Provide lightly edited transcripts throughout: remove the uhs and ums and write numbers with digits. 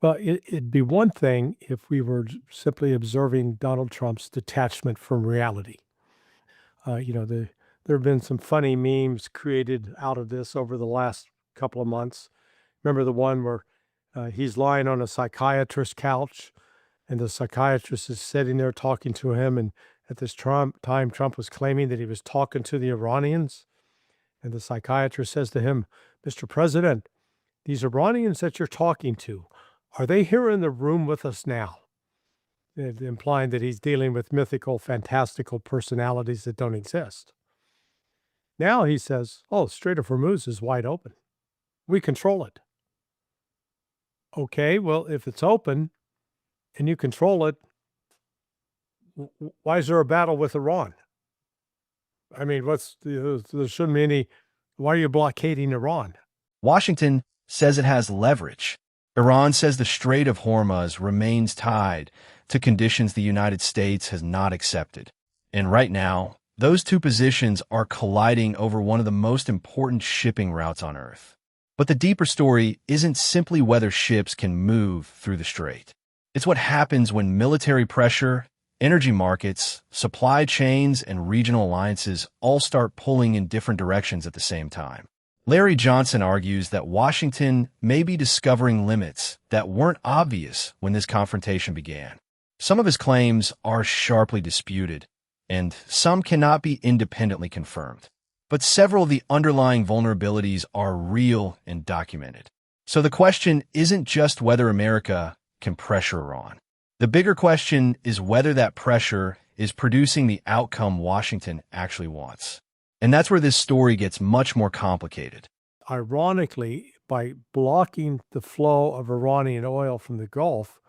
Well, it'd be one thing if we were simply observing Donald Trump's detachment from reality. There have been some funny memes created out of this over the last couple of months. Remember the one where he's lying on a psychiatrist's couch and the psychiatrist is sitting there talking to him. And at this time, Trump was claiming that he was talking to the Iranians. And the psychiatrist says to him, Mr. President, these Iranians that you're talking to, are they here in the room with us now? Implying that he's dealing with mythical, fantastical personalities that don't exist. Now he says, oh, Strait of Hormuz is wide open. We control it. Okay, well, if it's open and you control it, why is there a battle with Iran? I mean, there shouldn't be any, why are you blockading Iran? Washington says it has leverage. Iran says the Strait of Hormuz remains tied to conditions the United States has not accepted. And right now, those two positions are colliding over one of the most important shipping routes on Earth. But the deeper story isn't simply whether ships can move through the strait. It's what happens when military pressure, energy markets, supply chains, and regional alliances all start pulling in different directions at the same time. Larry Johnson argues that Washington may be discovering limits that weren't obvious when this confrontation began. Some of his claims are sharply disputed, and some cannot be independently confirmed. But several of the underlying vulnerabilities are real and documented. So the question isn't just whether America can pressure Iran. The bigger question is whether that pressure is producing the outcome Washington actually wants. And that's where this story gets much more complicated. Ironically, by blocking the flow of Iranian oil from the Gulf,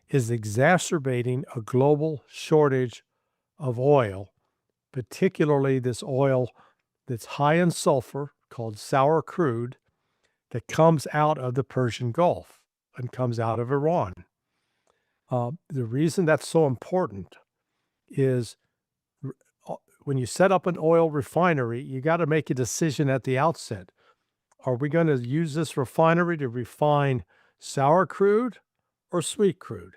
is exacerbating a global shortage of oil, particularly this oil that's high in sulfur called sour crude that comes out of the Persian Gulf and comes out of Iran. The reason that's so important is when you set up an oil refinery, you got to make a decision at the outset. Are we going to use this refinery to refine sour crude or sweet crude?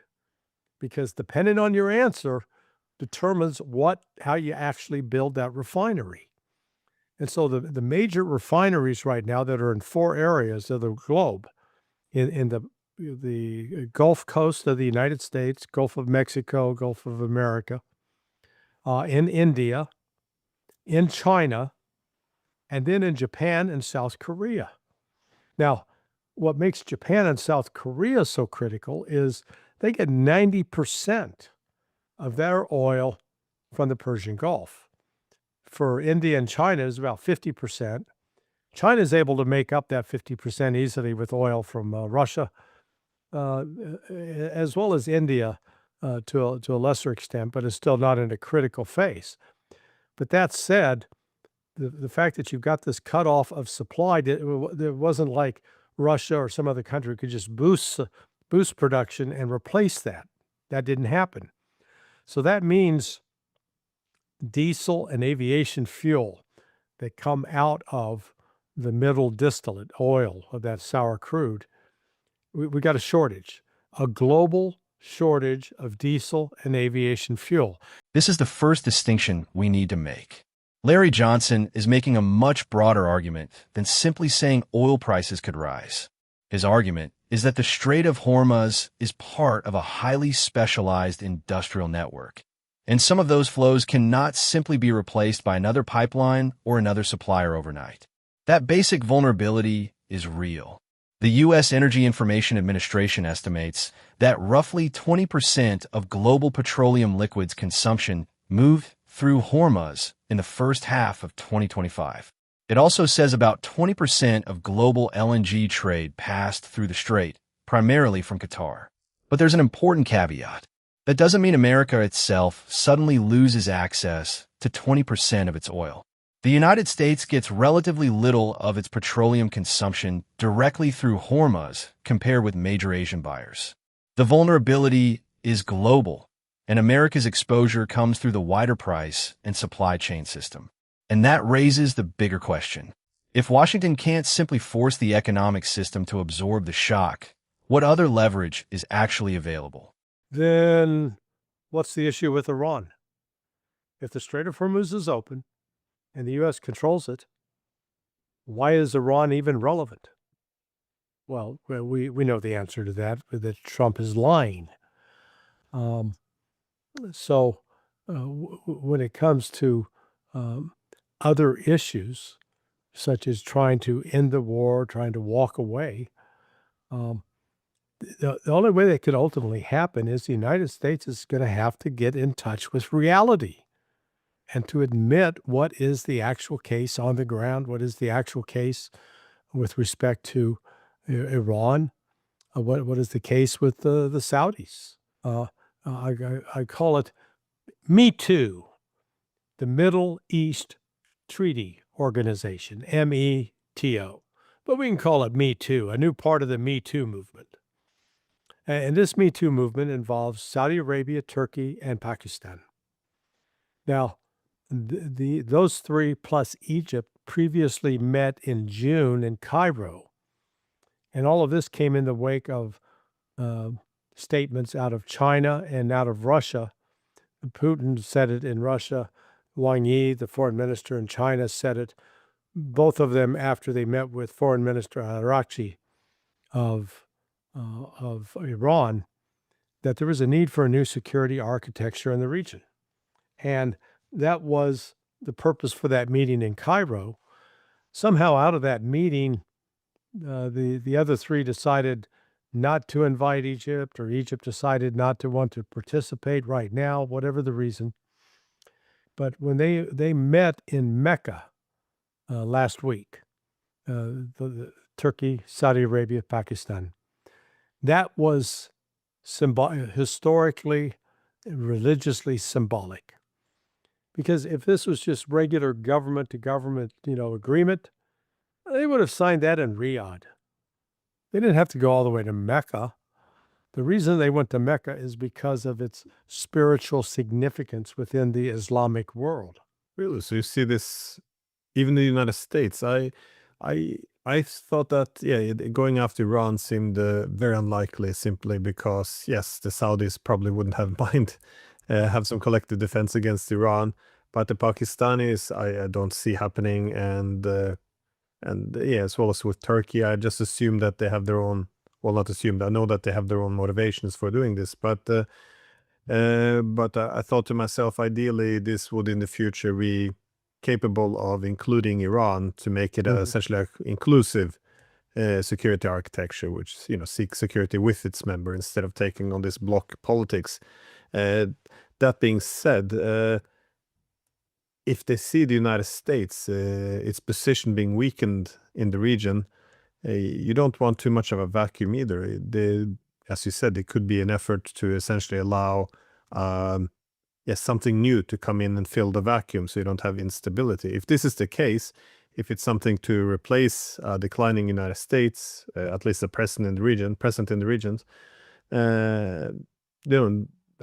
Because depending on your answer determines how you actually build that refinery. And so the major refineries right now that are in 4 areas of the globe, in the Gulf Coast of the United States, Gulf of Mexico, Gulf of America, in India, in China, and then in Japan and South Korea. Now, what makes Japan and South Korea so critical is they get 90% of their oil from the Persian Gulf. For India and China, it's about 50%. China is able to make up that 50% easily with oil from Russia, as well as India to a lesser extent, but is still not in a critical phase. But that said, the fact that you've got this cutoff of supply, there wasn't like Russia or some other country could just boost production and replace that. That didn't happen. So that means diesel and aviation fuel that come out of the middle distillate oil of that sour crude, we got a shortage, a global shortage of diesel and aviation fuel. This is the first distinction we need to make. Larry Johnson is making a much broader argument than simply saying oil prices could rise. His argument is that the Strait of Hormuz is part of a highly specialized industrial network, and some of those flows cannot simply be replaced by another pipeline or another supplier overnight. That basic vulnerability is real. The U.S. Energy Information Administration estimates that roughly 20% of global petroleum liquids consumption moved through Hormuz in the first half of 2025. It also says about 20% of global LNG trade passed through the strait, primarily from Qatar. But there's an important caveat. That doesn't mean America itself suddenly loses access to 20% of its oil. The United States gets relatively little of its petroleum consumption directly through Hormuz compared with major Asian buyers. The vulnerability is global, and America's exposure comes through the wider price and supply chain system. And that raises the bigger question. If Washington can't simply force the economic system to absorb the shock, What other leverage is actually available? Then what's the issue with Iran? If the Strait of Hormuz is open and the U.S. controls it, why is Iran even relevant? Well, we know the answer to that, that Trump is lying. Um, so when it comes to um, other issues, such as trying to end the war, trying to walk away, um, the only way that could ultimately happen is the United States is going to have to get in touch with reality and to admit what is the actual case on the ground, what is the actual case with respect to Iran, what is the case with the Saudis. I call it Me Too, the Middle East Treaty Organization, METO. But we can call it Me Too, a new part of the Me Too movement. And this Me Too movement involves Saudi Arabia, Turkey, and Pakistan. Now, those three plus Egypt previously met in June in Cairo. And all of this came in the wake of statements out of China and out of Russia. Putin said it in Russia. Wang Yi, the foreign minister in China, said it. Both of them after they met with Foreign Minister Araghchi of Iran, that there was a need for a new security architecture in the region. And that was the purpose for that meeting in Cairo. Somehow out of that meeting, the other three decided not to invite Egypt, or Egypt decided not to want to participate right now, whatever the reason. But when they met in Mecca last week, the Turkey, Saudi Arabia, Pakistan, that was historically, religiously symbolic. Because if this was just regular government to government, agreement, they would have signed that in Riyadh. They didn't have to go all the way to Mecca. The reason they went to Mecca is because of its spiritual significance within the Islamic world. Really? So you see this even in the United States? I thought that going after Iran seemed very unlikely, simply because yes, the Saudis probably wouldn't have mind have some collective defense against Iran, but the Pakistanis I don't see happening, and as well as with Turkey, I just assume that they have their own. Well, not assumed. I know that they have their own motivations for doing this, but I thought to myself, ideally, this would in the future be capable of including Iran to make it essentially an inclusive security architecture, which seeks security with its member instead of taking on this bloc politics. That being said, if they see the United States, its position being weakened in the region, you don't want too much of a vacuum either. As you said, it could be an effort to essentially allow something new to come in and fill the vacuum, so you don't have instability. If this is the case, if it's something to replace declining United States, at least the present in the regions, that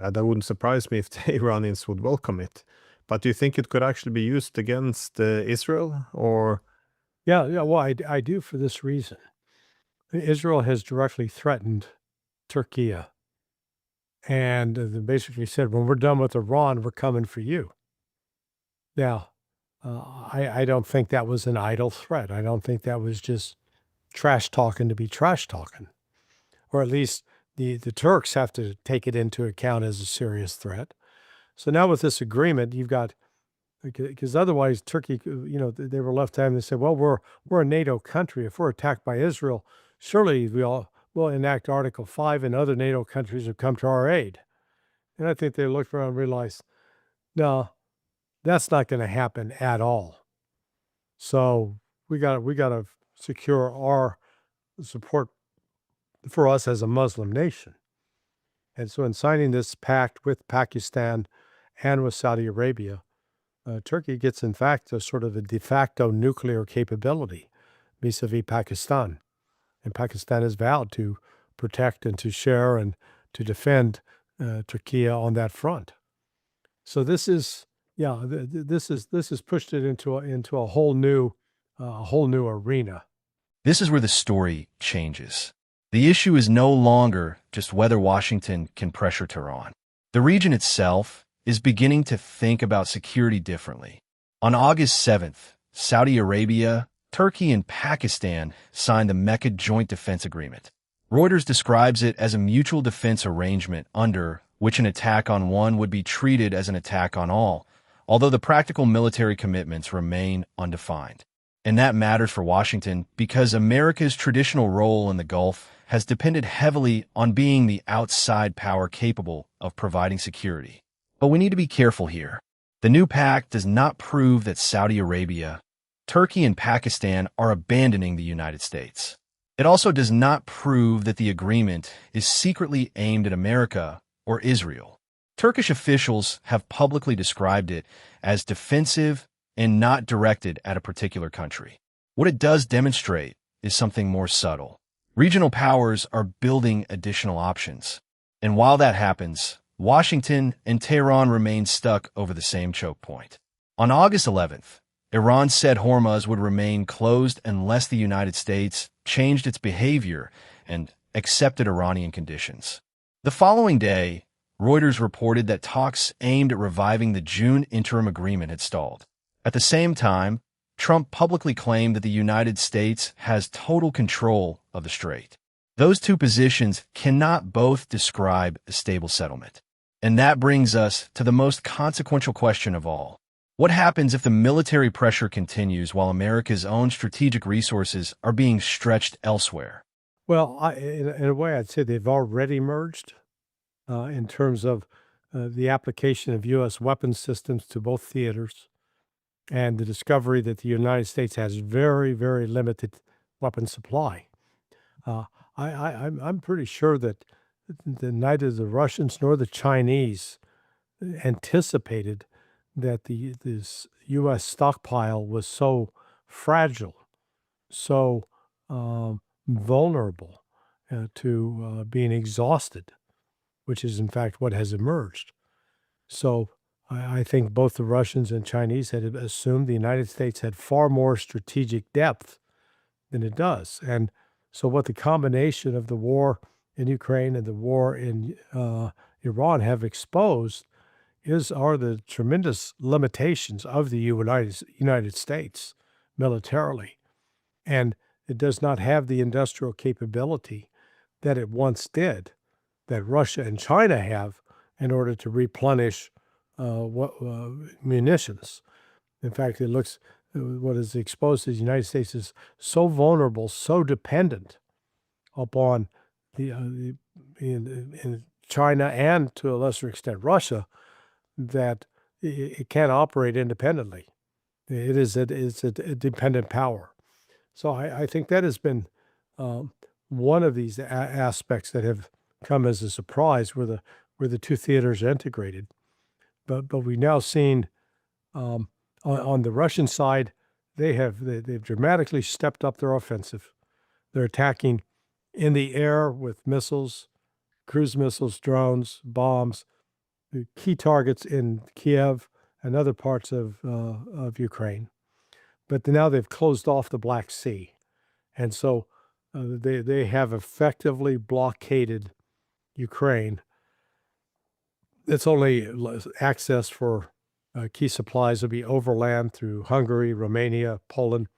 wouldn't surprise me if the Iranians would welcome it. But do you think it could actually be used against Israel, or? Yeah, well, I do, for this reason. Israel has directly threatened Turkey and they basically said, when we're done with Iran, we're coming for you. Now, I don't think that was an idle threat. I don't think that was just trash talking to be trash talking. Or at least the Turks have to take it into account as a serious threat. So now with this agreement, you've got, because otherwise Turkey, they were left time. They said, well, we're a NATO country. If we're attacked by Israel, surely we'll enact Article 5 and other NATO countries have come to our aid. And I think they looked around and realized, no, that's not going to happen at all. So we got to secure our support for us as a Muslim nation. And so in signing this pact with Pakistan and with Saudi Arabia, Turkey gets, in fact, a sort of a de facto nuclear capability vis-a-vis Pakistan. And Pakistan has vowed to protect and to share and to defend Turkey on that front. So this is, this is pushed it into a whole new arena. This is where the story changes. The issue is no longer just whether Washington can pressure Tehran. The region itself is beginning to think about security differently. On August 7th, Saudi Arabia, Turkey, and Pakistan signed the Mecca Joint Defense Agreement. Reuters describes it as a mutual defense arrangement under which an attack on one would be treated as an attack on all, although the practical military commitments remain undefined. And that matters for Washington because America's traditional role in the Gulf has depended heavily on being the outside power capable of providing security. But we need to be careful here. The new pact does not prove that Saudi Arabia, Turkey, and Pakistan are abandoning the United States. It also does not prove that the agreement is secretly aimed at America or Israel. Turkish officials have publicly described it as defensive and not directed at a particular country. What it does demonstrate is something more subtle. Regional powers are building additional options. And while that happens, Washington and Tehran remain stuck over the same choke point. On August 11th, Iran said Hormuz would remain closed unless the United States changed its behavior and accepted Iranian conditions. The following day, Reuters reported that talks aimed at reviving the June interim agreement had stalled. At the same time, Trump publicly claimed that the United States has total control of the strait. Those two positions cannot both describe a stable settlement. And that brings us to the most consequential question of all. What happens if the military pressure continues while America's own strategic resources are being stretched elsewhere? Well, in a way, I'd say they've already merged in terms of the application of U.S. weapons systems to both theaters and the discovery that the United States has very, very limited weapon supply. I'm pretty sure that neither the Russians nor the Chinese anticipated that this U.S. stockpile was so fragile, so vulnerable to being exhausted, which is in fact what has emerged. So I think both the Russians and Chinese had assumed the United States had far more strategic depth than it does. And so what the combination of the war in Ukraine and the war in Iran have exposed are the tremendous limitations of the United States militarily. And it does not have the industrial capability that it once did, that Russia and China have in order to replenish munitions. In fact, it looks, what is exposed to the United States is so vulnerable, so dependent upon in China and to a lesser extent Russia, that it can't operate independently. It's a dependent power. So I think that has been one of these aspects that have come as a surprise where the two theaters are integrated. But we've now seen on the Russian side, they've dramatically stepped up their offensive. They're attacking in the air with missiles, cruise missiles, drones, bombs, key targets in Kiev and other parts of Ukraine. But now they've closed off the Black Sea. And so they have effectively blockaded Ukraine. It's only access for key supplies will be overland through Hungary, Romania, Poland.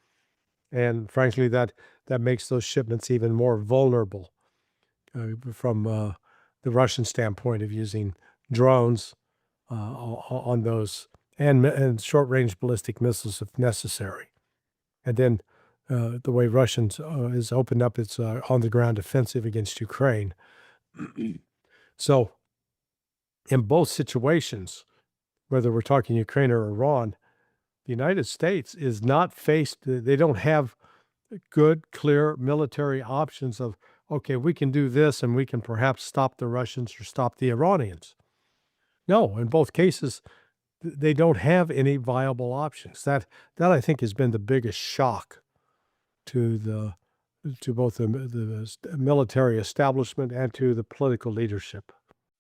And frankly, that makes those shipments even more vulnerable from the Russian standpoint of using drones on those and short-range ballistic missiles if necessary. And then the way Russians has opened up its on-the-ground offensive against Ukraine. So in both situations, whether we're talking Ukraine or Iran, the United States is not faced, they don't have good, clear military options of, okay, we can do this and we can perhaps stop the Russians or stop the Iranians. No, in both cases, they don't have any viable options. That I think has been the biggest shock to both the military establishment and to the political leadership.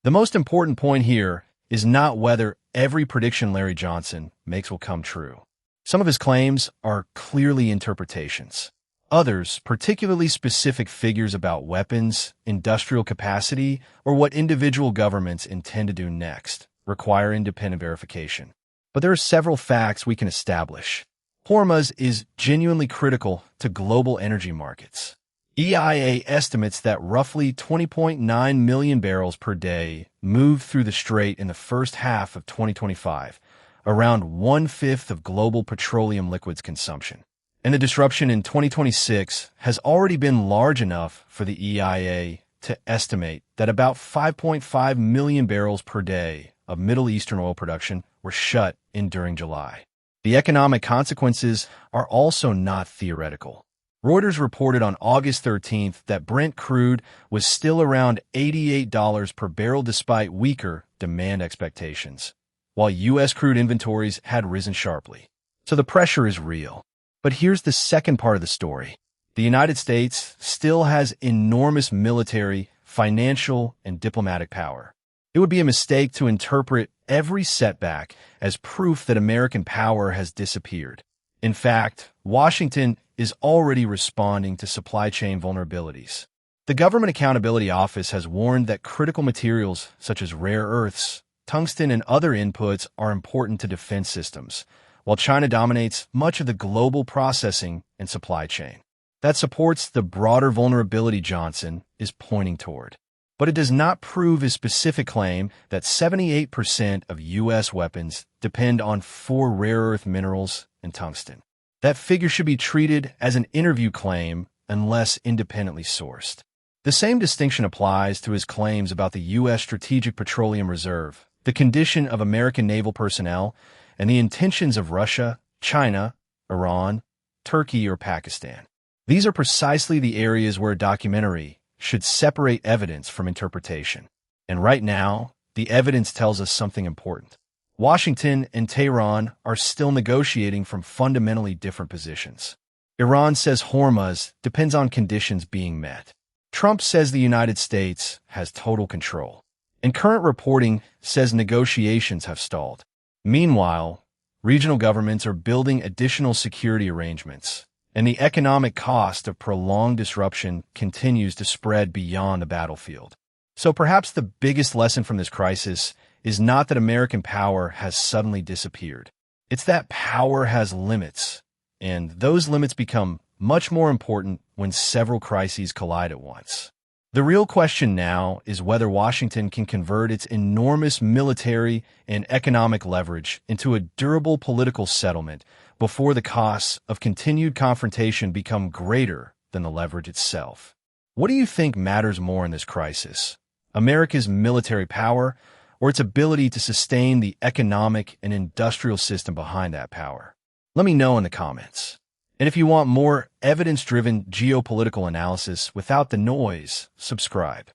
The most important point here is not whether every prediction Larry Johnson makes will come true. Some of his claims are clearly interpretations. Others, particularly specific figures about weapons, industrial capacity, or what individual governments intend to do next, require independent verification. But there are several facts we can establish. Hormuz is genuinely critical to global energy markets. EIA estimates that roughly 20.9 million barrels per day moved through the strait in the first half of 2025, around one-fifth of global petroleum liquids consumption. And the disruption in 2026 has already been large enough for the EIA to estimate that about 5.5 million barrels per day of Middle Eastern oil production were shut in during July. The economic consequences are also not theoretical. Reuters reported on August 13th that Brent crude was still around $88 per barrel despite weaker demand expectations, while U.S. crude inventories had risen sharply. So the pressure is real. But here's the second part of the story. The United States still has enormous military, financial, and diplomatic power. It would be a mistake to interpret every setback as proof that American power has disappeared. In fact, Washington is already responding to supply chain vulnerabilities. The Government Accountability Office has warned that critical materials such as rare earths, tungsten, and other inputs are important to defense systems, while China dominates much of the global processing and supply chain. That supports the broader vulnerability Johnson is pointing toward. But it does not prove his specific claim that 78% of U.S. weapons depend on 4 rare earth minerals and tungsten. That figure should be treated as an interview claim unless independently sourced. The same distinction applies to his claims about the U.S. Strategic Petroleum Reserve, the condition of American naval personnel, and the intentions of Russia, China, Iran, Turkey, or Pakistan. These are precisely the areas where a documentary should separate evidence from interpretation. And right now, the evidence tells us something important. Washington and Tehran are still negotiating from fundamentally different positions. Iran says Hormuz depends on conditions being met. Trump says the United States has total control. And current reporting says negotiations have stalled. Meanwhile, regional governments are building additional security arrangements, and the economic cost of prolonged disruption continues to spread beyond the battlefield. So perhaps the biggest lesson from this crisis is not that American power has suddenly disappeared. It's that power has limits, and those limits become much more important when several crises collide at once. The real question now is whether Washington can convert its enormous military and economic leverage into a durable political settlement before the costs of continued confrontation become greater than the leverage itself. What do you think matters more in this crisis? America's military power or its ability to sustain the economic and industrial system behind that power? Let me know in the comments. And if you want more evidence-driven geopolitical analysis without the noise, subscribe.